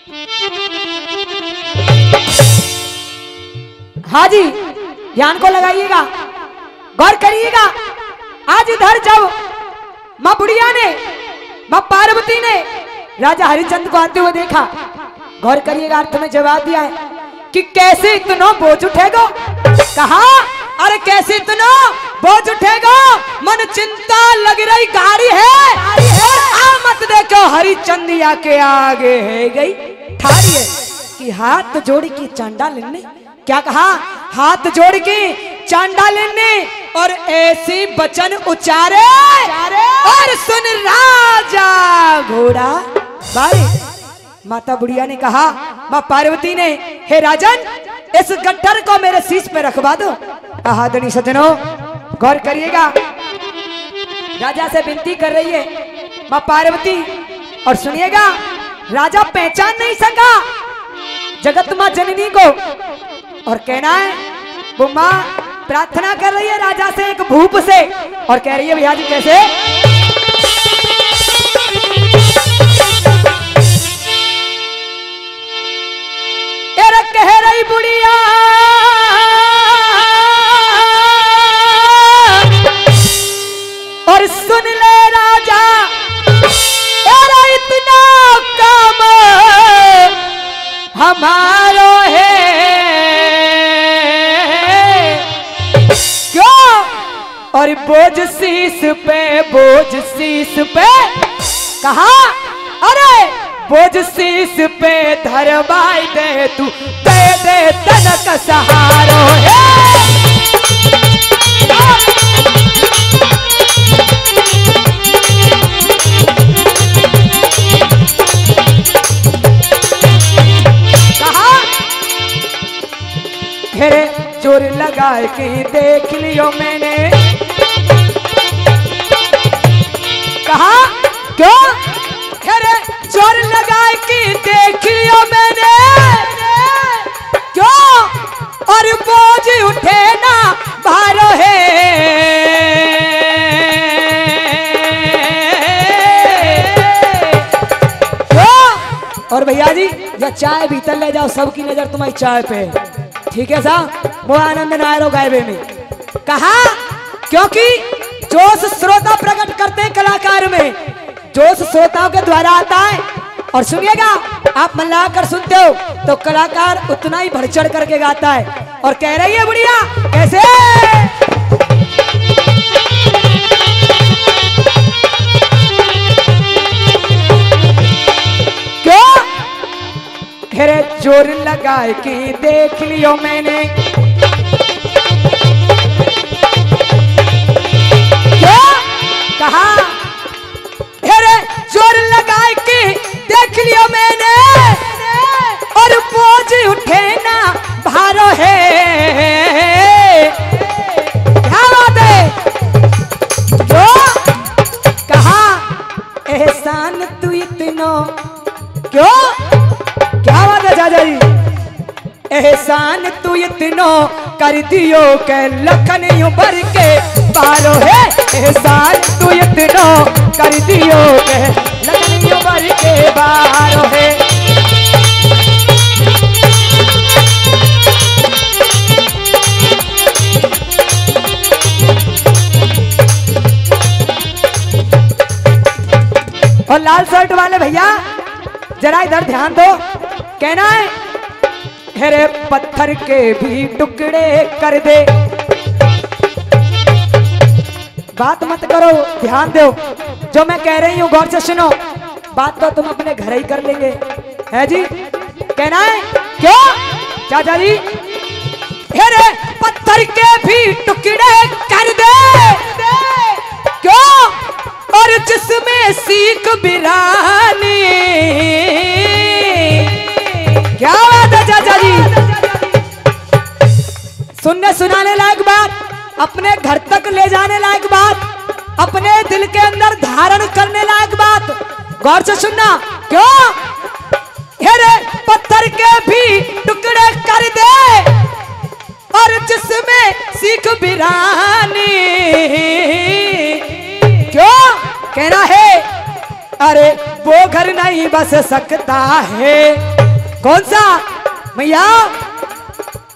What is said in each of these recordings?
हाँ जी, ध्यान को लगाइएगा, गौर करिएगा। आज इधर जब माँ बुढ़िया ने, माँ पार्वती ने राजा हरिश्चंद्र को आते हुए देखा, गौर करिएगा, अर्थ में जवाब दिया है कि कैसे इतना बोझ उठेगा। कहा अरे कैसे इतना बोझ उठेगा, मन चिंता लग रही गाड़ी है, मत देखो हरिश्चंद्रिया के आगे है गई ठाड़ी है कि हाथ जोड़ के चांडा लेने। क्या कहा? हाथ जोड़ के चांडा लेने और ऐसे वचन उचारे और सुन राजा घोड़ा बारे। माता बुढ़िया ने कहा, माँ पार्वती ने, हे राजन इस गट्ठर को मेरे शीश पे रखवा दो। आदरणीय सज्जनों गौर करिएगा, राजा से विनती कर रही है माँ पार्वती, और सुनिएगा राजा पहचान नहीं सका जगत माँ जननी को, और कहना है वो माँ प्रार्थना कर रही है राजा से एक भूप से, और कह रही है भैया जी कैसे? अरे कह रही बुढ़िया और सुन ले राजा, अरे इतना काम हमारो है क्यों? और बोझ शीश पे कहा, अरे बोझ शीश पे धरवाई दे तू, दे तनक सहारो है। हेरे जोर लगा के देख लियो मैंने, कहा क्यों? हेरे जोर लगा के देख लियो मैंने क्यों? और बोझ उठे ना भारो है, क्यों? और भैया जी या चाय भीतर ले जाओ, सबकी नजर तुम्हारी चाय पे, ठीक है साहब। वो आनंद नायरो गायबे में कहा, क्योंकि जोश श्रोता प्रकट करते हैं कलाकार में, जोश श्रोताओं के द्वारा आता है। और सुनिएगा, आप मन लगा कर सुनते हो तो कलाकार उतना ही बढ़ चढ़ करके गाता है। और कह रही है बुढ़िया कैसे? क्यों? हेरे जोर लगा के देख लियो मैंने, क्या कहा? हेरे जोर लगा के देख लियो मैंने, और बोझ उठे ना भारो है। क्या बात है? जो कहा एहसान तू इतना क्यों? क्या बात है चाचा जी? एहसान तू इतनो कर दियो के लखन उबर के पारो है, एहसान तू इतनो कर दियो के लखन उबर के पारो है। और लाल शर्ट वाले भैया जरा इधर ध्यान दो, कहना है हेरे पत्थर के भी टुकड़े कर दे। बात मत करो, ध्यान दो, जो मैं कह रही हूँ गौर से सुनो, बात तो तुम अपने घर ही कर लेंगे, है जी? कहना है क्यों चाचा जी? हेरे पत्थर के भी टुकड़े कर दे क्यों? और जिसमें सीख बिरानी। क्या बात है चाचा जी? सुनने सुनाने लायक बात, अपने घर तक ले जाने लायक बात, अपने दिल के अंदर धारण करने लायक बात, गौर से सुनना। क्यों? हेरे पत्थर के भी टुकड़े कर दे और जिसमें सीख बिरानी। क्यों कहना है? अरे वो घर नहीं बस सकता है कौन सा मैया?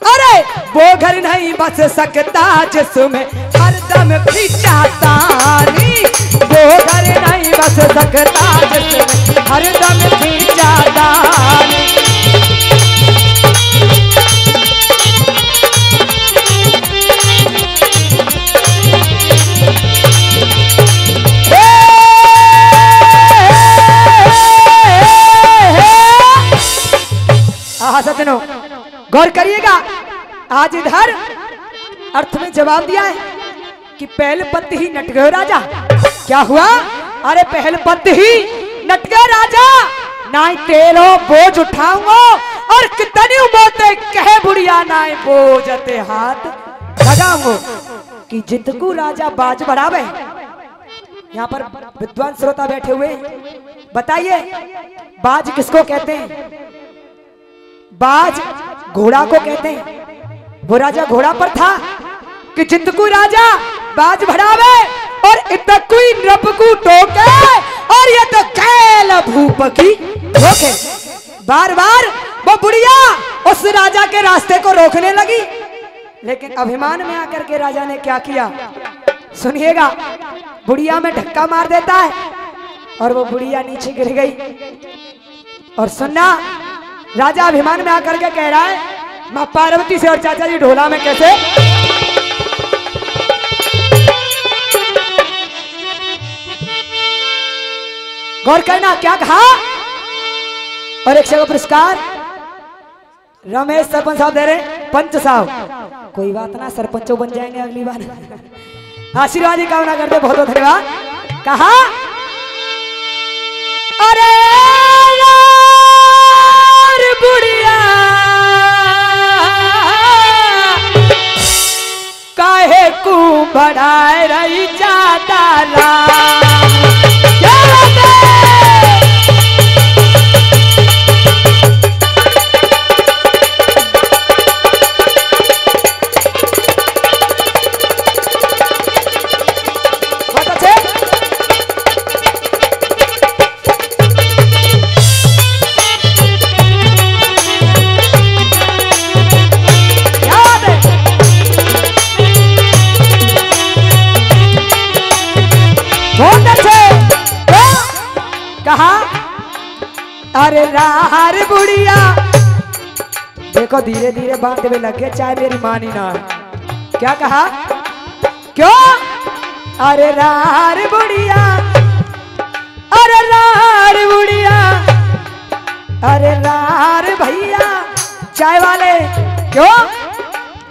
अरे वो घर नहीं बस सकता जिसमें हरदम खींचातानी, वो घर नहीं बस सकता जिसमें हरदम खींचातानी। सज्जनों गौर करिएगा, आज इधर अर्थ में जवाब दिया है कि पहले पत्ती ही नट गए राजा। क्या हुआ? अरे पहले पत्ती ही नट गए राजा, ना तेरो बोझ उठाऊंगा और कितनी मोते कहे बुढ़िया ना बोझते हाथ लगाऊंगा। कि जितकू राजा बाज बढ़ावे। यहाँ पर विद्वान श्रोता बैठे हुए, बताइए बाज किसको कहते हैं? बाज घोड़ा को कहते हैं। वो राजा घोड़ा पर था कि जितकू राजा बाज बढ़ावे और इतकू नपकू टोके और ये तो कैल भूप की ठोके। बार बार वो बुढ़िया उस राजा के रास्ते को रोकने लगी, लेकिन अभिमान में आकर के राजा ने क्या किया सुनिएगा। बुढ़िया में धक्का मार देता है और वो बुढ़िया नीचे गिर गई। और सुनना, राजा अभिमान में आकर के कह रहा है मां पार्वती से और चाचा जी ढोला में कैसे। गौर करना क्या कहा। और एक जगह पुरस्कार रमेश सरपंच साहब दे रहे, पंच साहब कोई बात ना, सरपंचों बन जाएंगे अगली बार। आशीर्वाद की कामना करते, बहुत बहुत धन्यवाद। कहा अरे बुढ़िया काहे को बढ़ाए रही जाता अरे रार बुढ़िया। देखो धीरे धीरे बात में लगे, चाहे मेरी मानी ना। क्या कहा? क्यों? अरे रार बुढ़िया, अरे रार बुढ़िया, अरे रार भैया चाय वाले। क्यों?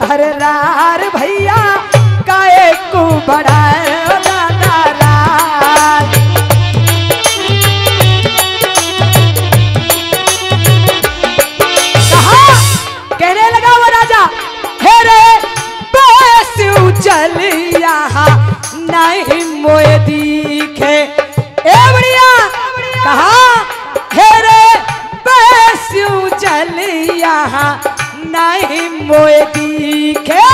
अरे रार भैया काहे को बढ़ाए नहीं मोए दिखे। ए बढ़िया कहा हे रे पैसू चल यहाँ नहीं मोए दिखे।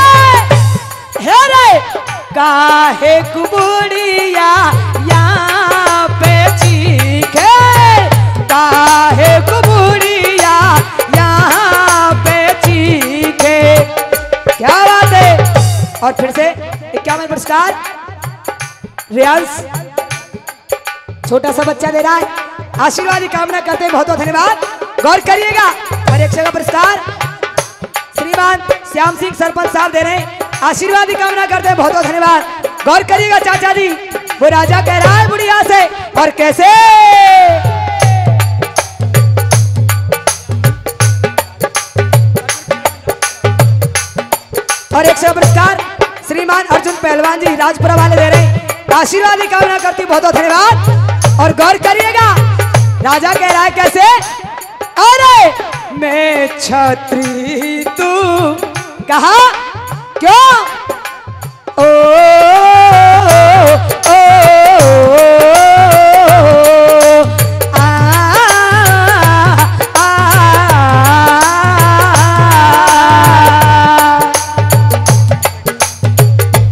हे रे काहे कुबुड़िया यहाँ पे चीखे, काहे कुबुड़िया यहाँ पे चीखे। क्या बात है। और फिर से 51 पुरस्कार रियाज छोटा सा बच्चा दे रहा है, आशीर्वाद की कामना करते हैं, बहुत बहुत धन्यवाद। गौर करिएगा। और एक जगह पुरस्कार श्रीमान श्याम सिंह सरपंच साहब दे रहे हैं, आशीर्वाद की कामना करते हैं, बहुत बहुत धन्यवाद। गौर करिएगा चाचा जी, वो राजा कह रहा है बुढ़िया से और कैसे। और एक पुरस्कार श्रीमान अर्जुन पहलवान जी राजपुरा वाले दे रहे हैं, आशीर्वाद की कामना करती, बहुत बहुत धन्यवाद। और गौर करिएगा राजा कह रहा है कैसे। अरे मैं छत्री तू कहा क्यों। ओ, ओ, आ, आ,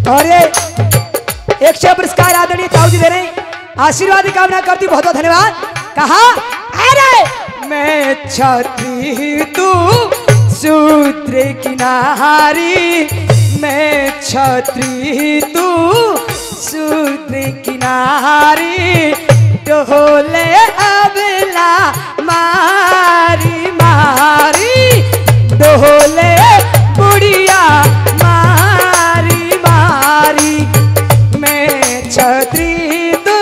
और ये एक पुरस्कार आदरणीय ताऊ जी दे रहे हैं, आशीर्वाद की कामना करती, बहुत बहुत धन्यवाद। कहा अरे मैं छत्री तू शूद्र की नारी, मैं छत्री तू शूद्र की नारी, डोले अबला मारी मारी, डोले बुढ़िया मारी मारी, मैं छत्री तू।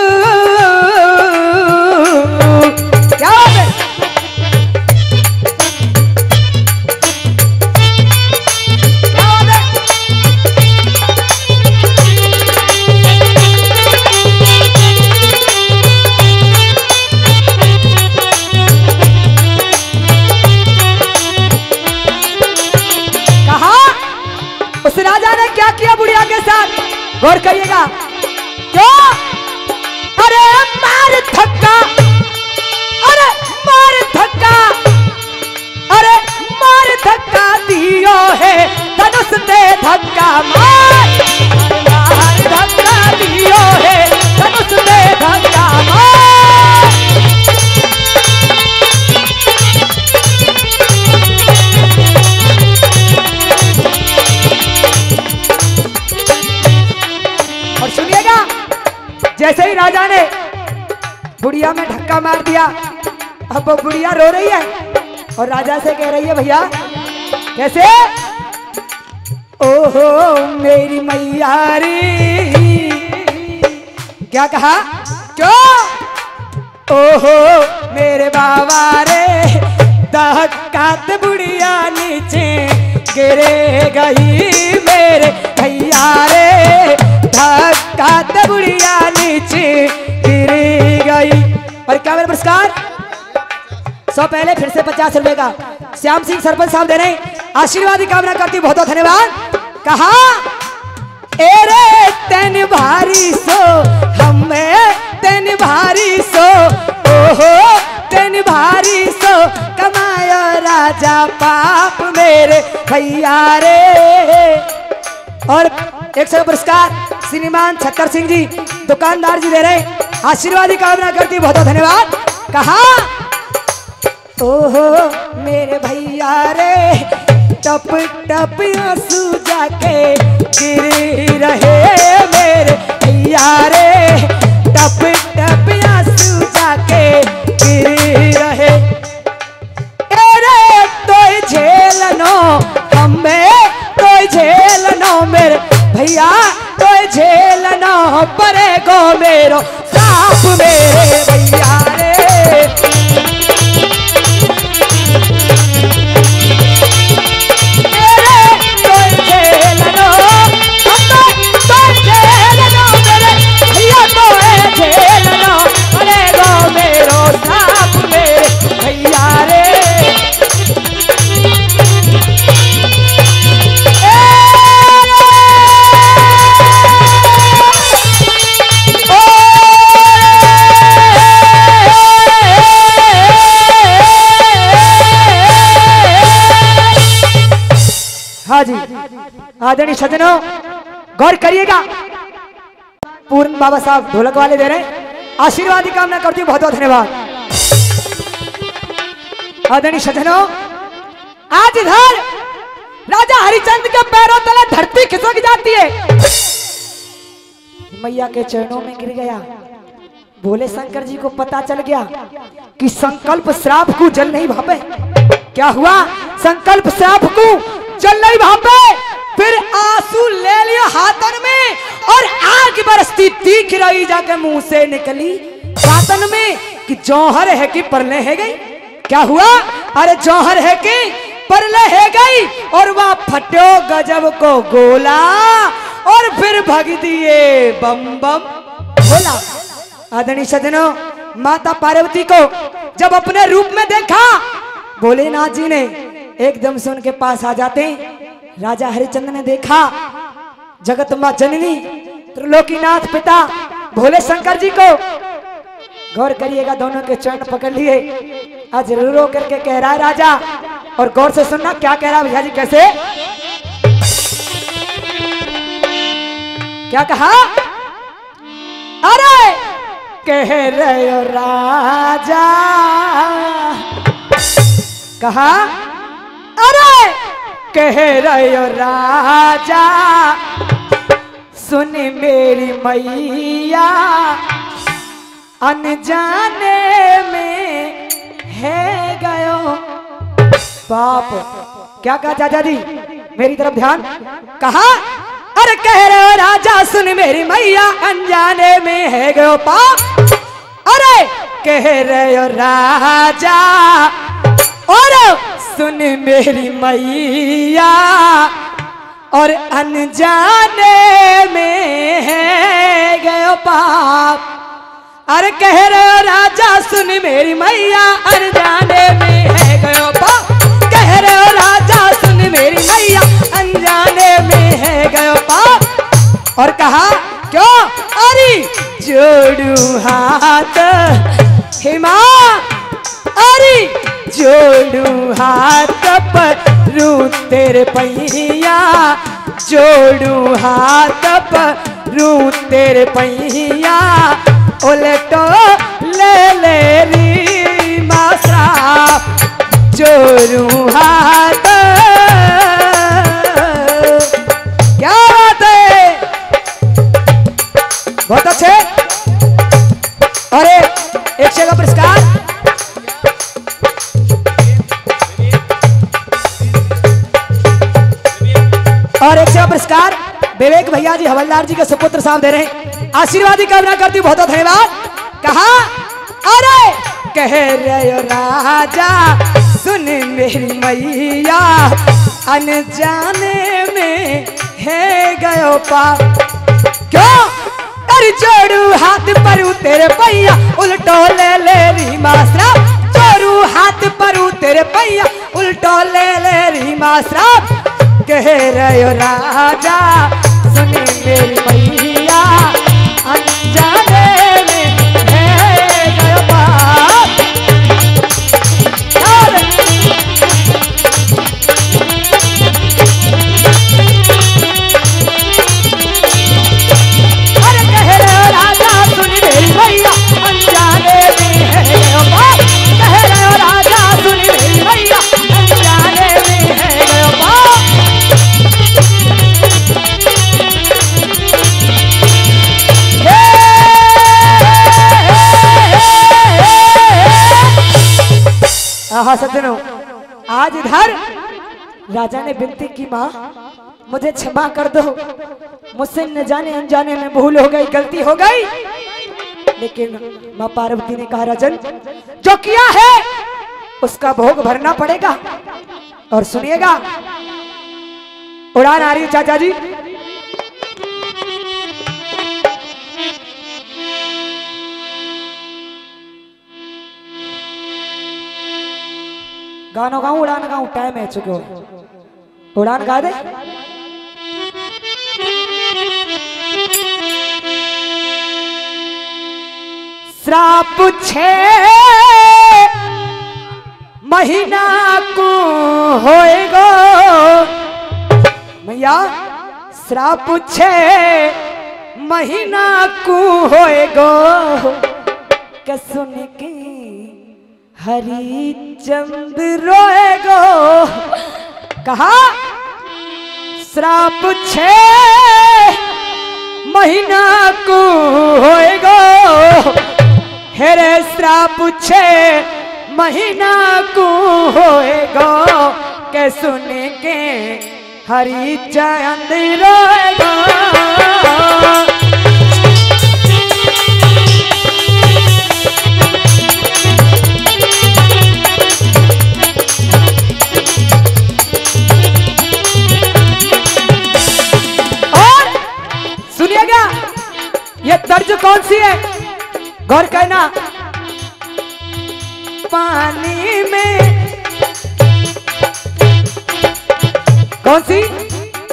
क्या बात है? क्या बात है? उस राजा ने क्या किया बुढ़िया के साथ, गौर करिएगा। क्यों? अरे मार धक्का, अरे मार धक्का, अरे मार धक्का दियो है धनुष दे धक्का मार, मार धक्का दियो है धनुष दे धक्का मार। और सुनिएगा, जैसे ही राजा ने बुढ़िया में धक्का मार दिया, अब वो बुढ़िया रो रही है और राजा से कह रही है, भैया कैसे? ओहो मेरी मैया रे। क्या कहा? क्यों? ओहो मेरे बाबा रे, धक्का तो बुढ़िया नीचे गिरे गई, मेरे भैया रे धक्का तो बुढ़िया नीचे गिरी गई। और क्या मेरा पुरस्कार? सौ पहले फिर से 50 रुपए का श्याम सिंह सरपंच साहब दे रहे, आशीर्वाद की कामना करती, बहुत बहुत धन्यवाद। कहा एरे तेन भारी सो हमें तेन भारी सो, ओहो तेन भारी सो कमाया राजा पाप मेरे भैया रे। और 100 पुरस्कार श्रीमान छत्तर सिंह जी दुकानदार जी दे रहे, आशीर्वाद की कामना करती, बहुत बहुत धन्यवाद। कहा ओहो मेरे भैया रे, टप टप आंसू जाके गिर रहे, मेरे भैया रे टप टप आंसू जाके गिर रहे। अरे तो झेलनो हमें, तो झेलनो मेरे भैया, तो झेलनो पड़ेगो मेरो साप मेरे भैया रे। हाँ जी, आदरणीय सज्जनों गौर करिएगा, पूर्ण बाबा साहब ढोलक वाले दे रहे, आशीर्वाद की कामना करती हूँ, बहुत बहुत धन्यवाद। आदरणीय सज्जनों, आज इधर राजा हरिचंद्र के पैरों तले धरती खिसक जाती है, मैया के चरणों में गिर गया। भोले शंकर जी को पता चल गया कि संकल्प श्राप को जल नहीं भापे। क्या हुआ? संकल्प श्राप को जल नहीं भापे, फिर आंसू ले लिया हाथन में और आग बरसती दिख रही जाके मुंह से निकली हाथन में कि जौहर है कि परले है गई। क्या हुआ? अरे जौहर है कि परले है गई, और वहां फटो गजब को गोला और फिर भग दिए बम बम भोला। आदरणीय सज्जनों, माता पार्वती को जब अपने रूप में देखा, भोलेनाथ जी ने एकदम से उनके पास आ जाते। राजा हरिचंद्र ने देखा जगत मां जननी त्रिलोकीनाथ पिता भोले शंकर जी को, गौर करिएगा, दोनों के चरण पकड़ लिए। आज रो रो करके कह रहा है राजा, और गौर से सुनना क्या कह रहा है भैया जी, कैसे क्या कहा? अरे कह रहे हो राजा कहा अरे कह रहे हो राजा सुन मेरी मैया अनजाने में है गयो पाप। क्या कहा चाचा जी, मेरी तरफ ध्यान। कहा अरे कह रहे हो राजा सुन मेरी मैया अनजाने में है गयो पाप। अरे कह रहे हो राजा और सुन मेरी मैया और अनजाने में है गयो पाप। अरे कह रहे हो राजा सुन मेरी मैया अनजाने में है गयो पाप। कह रहे हो राजा सुन मेरी मैया अनजाने में है गयो पाप। और कहा क्यों? अरे जोड़ू हाथ हे मां, अरे जोड़ू हाथ परू तेरे पैया, जोड़ू हाथ परू तेरे पैया उलटो ले री मासरा जोड़ू हाथ। क्या बात है, बहुत अच्छे। अरे एक का पुरस्कार और एक सेवा पुरस्कार विवेक भैया जी हवलदार जी के सुपुत्र साहब दे रहे हैं। आशीर्वाद की कामना करती हूँ, बहुत बहुत धन्यवाद। कहा अरे कह रहे हो राजा सुन मेरी मैया अनजाने में है गयो पाप। क्यों? अरे जोड़ू हाथ परू तेरे पैया उल्टो ले री मासरा, जोड़ू हाथ परू तेरे पैया उल्टो ले री मासरा। कह रहे हो राजा सुन मेरी मैया अनजाने में है गयो पाप। अरे कह रहे हो राजा सुन मेरी मैया अनजाने में है गयो पाप। कह रहे हो राजा सुन मेरी मैया अनजाने में है गयो पाप। हाँ सज्जनों, आज इधर राजा ने विनती की माँ मुझे क्षमा कर दो, मुझसे न जाने अनजाने में भूल हो गई, गलती हो गई। लेकिन माँ पार्वती ने कहा राजन जो किया है उसका भोग भरना पड़ेगा। और सुनिएगा उड़ान आ रही चाचा जी। गाना गाऊं उड़ान गाऊं, टाइम है चुके हो, उड़ान गा दे। श्राप 6 महीना को होएगो मैया, श्राप 6 महीना को होएगो के सुन के हरिचंद रोएगो। कहा श्राप 6 महीना को होएगो, हेरे श्राप 6 महीना को होएगो के सुन के हरिचंद रोएगो। ये तर्ज कौन सी है, गौर करना। पानी में कौन सी,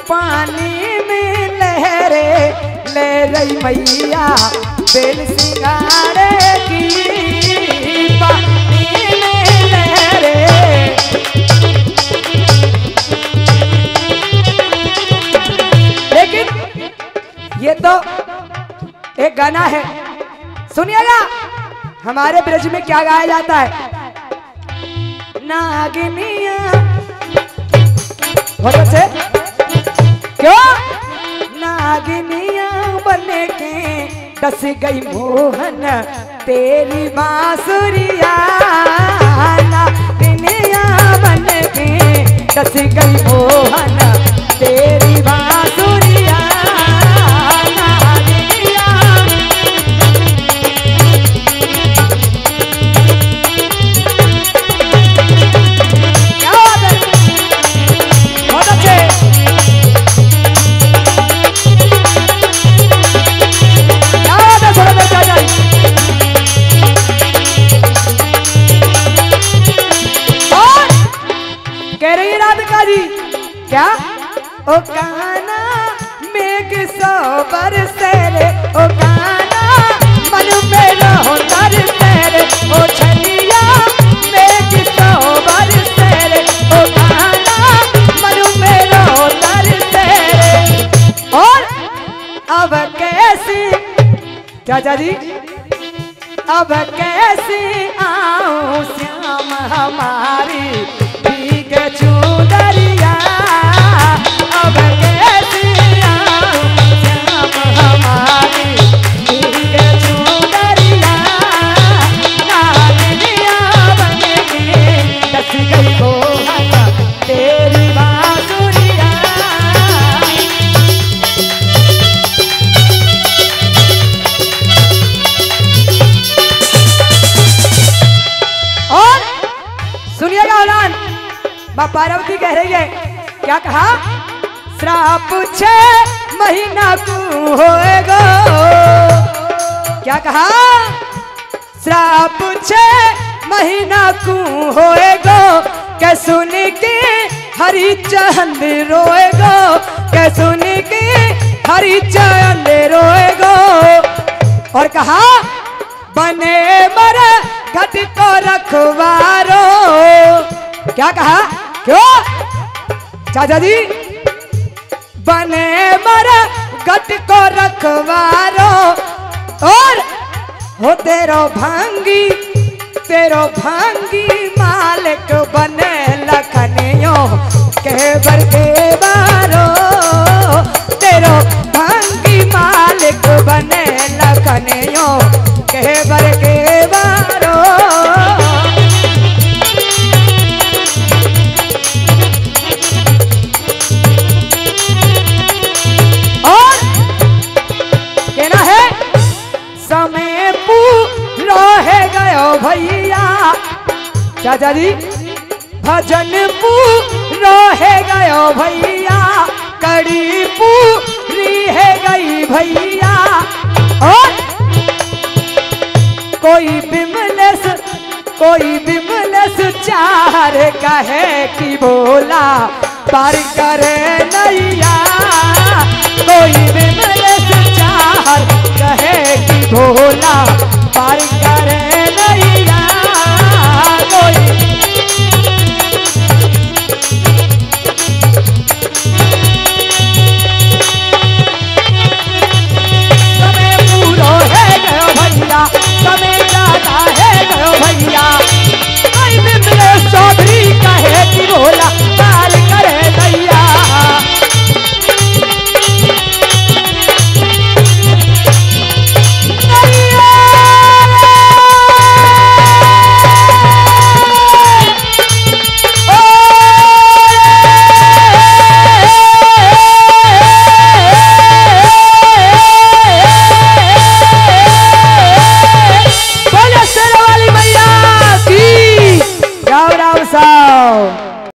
पानी में लहरे ले रही मैया बेल सिंगारे की, पानी में लहरे। लेकिन ये तो एक गाना है, सुनिएगा हमारे ब्रज में क्या गाया जाता है। नागिनिया बहुत अच्छे क्यों नागिनिया बने के डस गई मोहन तेरी बांसुरिया नागिनिया बने के डस गई मोहन तेरी बांसुरिया नागिनिया क्या बात है बहुत अच्छे क्या बात है थोड़ा देर जाए और कह रही है राधिका जी क्या ओ काना मेघ सो बरसे रे ओ काना मन में रहो तरसे रे ओ छलिया मेघ सो बरसे रे ओ काना मन में रहो तरसे रे और अब कैसी चाचा जी अब कैसी आऊं श्याम हमारी भीग चुनरिया अब कैसी आऊं श्याम हमारी भीग चुनरिया नागिनिया बनेगी डस गई मोहन तेरी बांसुरिया और सुनिएगा औलाद मां पार्वती कह रही है क्या कहा श्राप 6 महीना को होएगा क्या कहा श्राप 6 महीना को होएगा के सुन के हरिचंद रोएगा के सुन के हरिचंद रोएगा और कहा बने मर घट को रखवारो क्या कहा क्यों चाचा जी बने मर घट को रखवारो और हो तेरो भांगी मालिक बने लखनियो कहबर के बारो तेरो भांगी मालिक बने लखनियो कहबर के बारो और कहना है समय पूरा है गयो भैया चाचा जी भजन पूरा है गयो भैया कड़ी पूरी है गई भैया और कोई बिमलेस चार कहे कि भोला पार करे नैया कोई बिमलेस चार कहे कि भोला पार करे